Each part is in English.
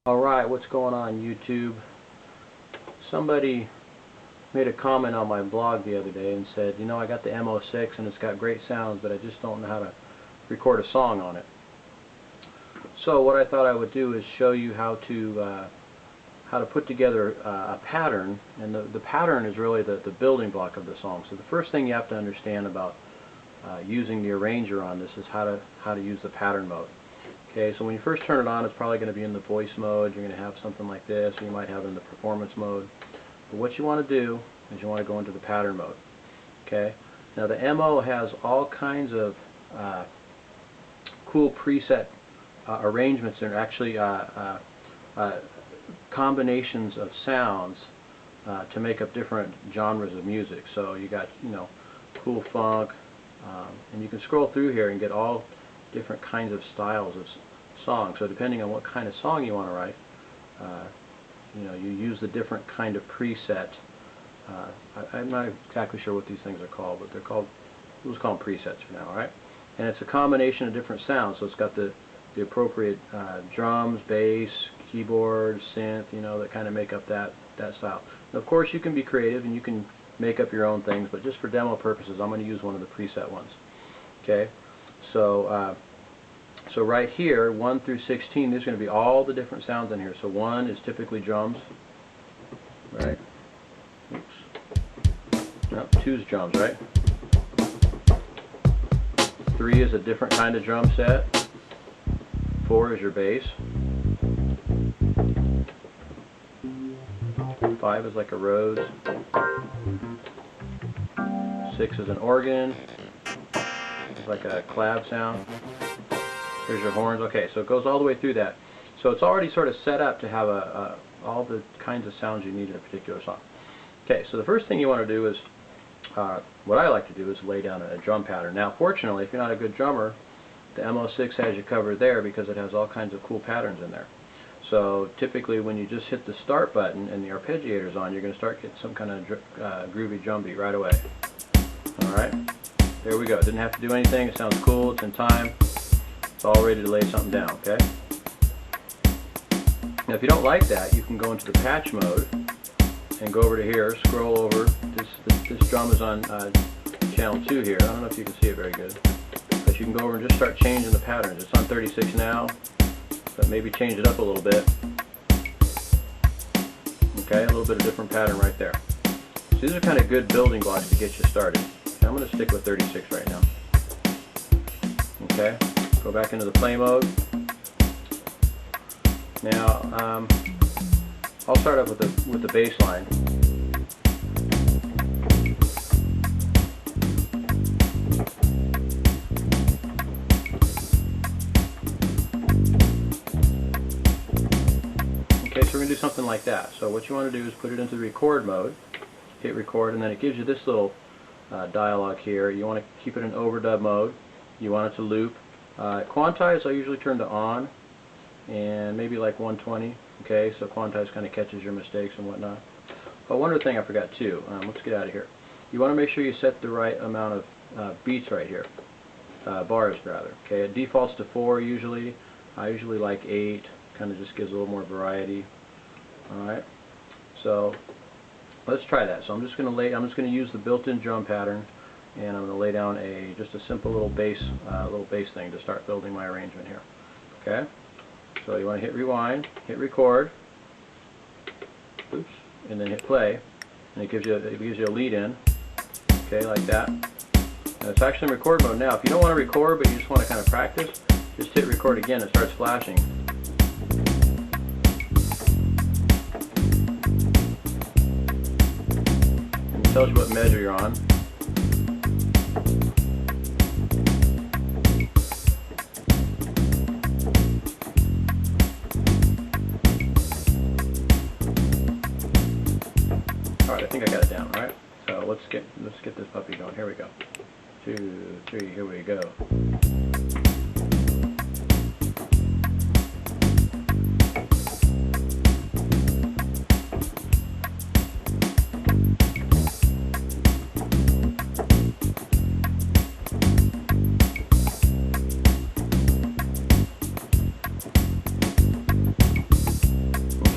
Alright, what's going on YouTube? Somebody made a comment on my blog the other day and said, you know, I got the MO6 and it's got great sounds, but I just don't know how to record a song on it. So what I thought I would do is show you how to put together a pattern, and the pattern is really the building block of the song. So the first thing you have to understand about using the arranger on this is how to use the pattern mode. Okay, so when you first turn it on, it's probably going to be in the voice mode. You're going to have something like this, or you might have it in the performance mode. But what you want to do is you want to go into the pattern mode. Okay, now the MO has all kinds of cool preset arrangements and actually combinations of sounds to make up different genres of music. So you got, you know, cool funk, and you can scroll through here and get all different kinds of styles of songs. So depending on what kind of song you want to write, you know, you use the different kind of preset. I'm not exactly sure what these things are called, but they're called, we'll just call them presets for now, alright? And it's a combination of different sounds, so it's got the appropriate drums, bass, keyboard, synth, you know, that kind of make up that style. Now, of course, you can be creative and you can make up your own things, but just for demo purposes, I'm going to use one of the preset ones. Okay, so so right here, 1 through 16, there's going to be all the different sounds in here. So 1 is typically drums, right? Oops. No, 2 is drums, right? 3 is a different kind of drum set. 4 is your bass. 5 is like a Rhodes. 6 is an organ. It's like a clav sound. Here's your horns. Okay, so it goes all the way through that. So it's already sort of set up to have all the kinds of sounds you need in a particular song. Okay, so the first thing you want to do is, what I like to do is lay down a drum pattern. Now, fortunately, if you're not a good drummer, the MO6 has you covered there because it has all kinds of cool patterns in there. So typically when you just hit the start button and the arpeggiator's on, you're going to start getting some kind of groovy drum beat right away. Alright, there we go. It didn't have to do anything. It sounds cool. It's in time. It's all ready to lay something down, okay? Now if you don't like that, you can go into the patch mode and go over to here, scroll over. This drum is on channel 2 here. I don't know if you can see it very good. But you can go over and just start changing the patterns. It's on 36 now, but maybe change it up a little bit. Okay, a little bit of different pattern right there. So these are kind of good building blocks to get you started. I'm going to stick with 36 right now. Okay, go back into the play mode. Now, I'll start off with the bass line. Okay, so we're going to do something like that. So what you want to do is put it into the record mode, hit record, and then it gives you this little dialog here. You want to keep it in overdub mode. You want it to loop. Quantize I usually turn to on, and maybe like 120. Okay, so quantize kind of catches your mistakes and whatnot. But one other thing I forgot too. Let's get out of here. You want to make sure you set the right amount of beats right here, bars rather. Okay, it defaults to 4 usually. I usually like 8. Kind of just gives a little more variety. All right, so let's try that. So I'm just going to use the built-in drum pattern, and I'm going to lay down just a simple little bass thing to start building my arrangement here. Okay, so you want to hit rewind, hit record, oops, and then hit play, and it gives you a lead in. Okay, like that. Now it's actually in record mode now. If you don't want to record but you just want to kind of practice, just hit record again. It starts flashing. Tells you what measure you're on. Alright, I think I got it down, alright? So let's get this puppy going. Here we go. 2, 3, here we go.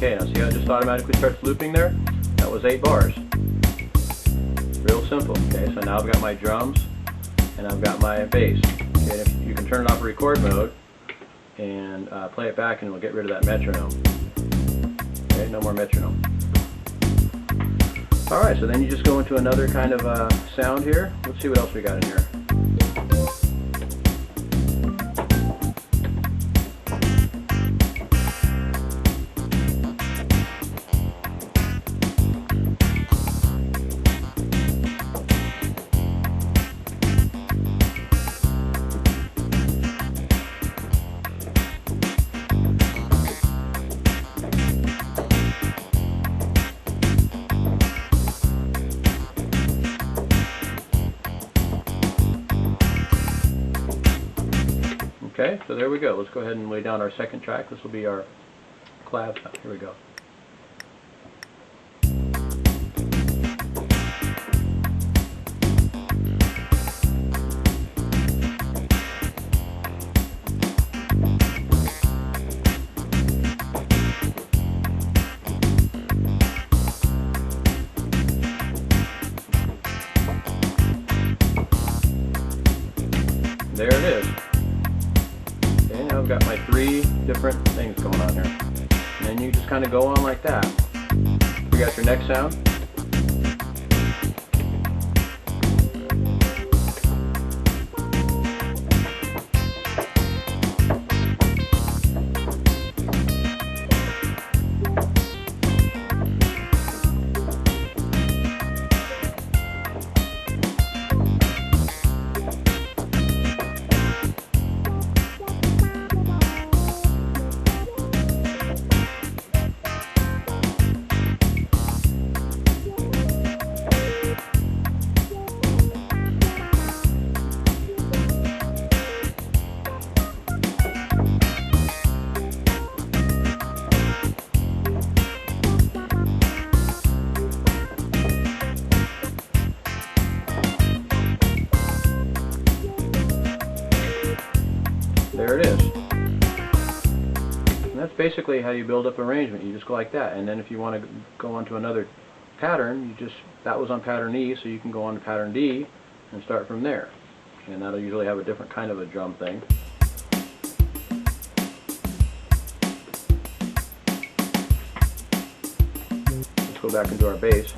Okay, now see how it just automatically starts looping there? That was 8 bars. Real simple. Okay, so now I've got my drums and I've got my bass. Okay, if you can turn it off record mode and play it back, and it'll get rid of that metronome. Okay, no more metronome. Alright, so then you just go into another kind of sound here. Let's see what else we got in here. Okay, so there we go. Let's go ahead and lay down our second track. This will be our clav. Here we go. There it is. Okay, now I've got my 3 different things going on here. And then you just kind of go on like that. You got your next sound. There it is. And that's basically how you build up arrangement. You just go like that, and then if you want to go on to another pattern, you just, that was on pattern E, so you can go on to pattern D and start from there. And that'll usually have a different kind of a drum thing. Let's go back into our bass.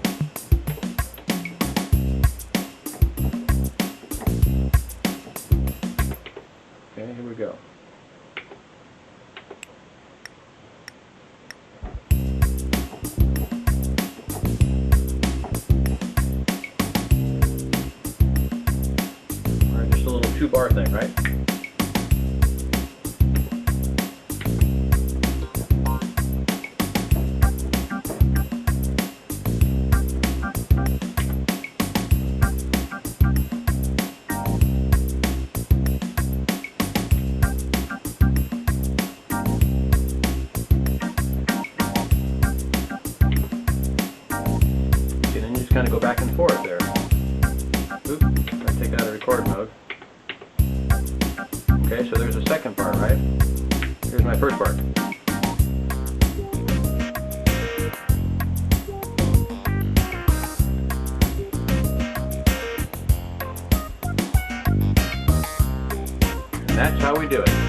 Okay, here we go. Alright, just a little 2-bar thing, right? Kind of go back and forth there. Oops, I take it out of record mode. Okay, so there's a second part, right? Here's my first part. And that's how we do it.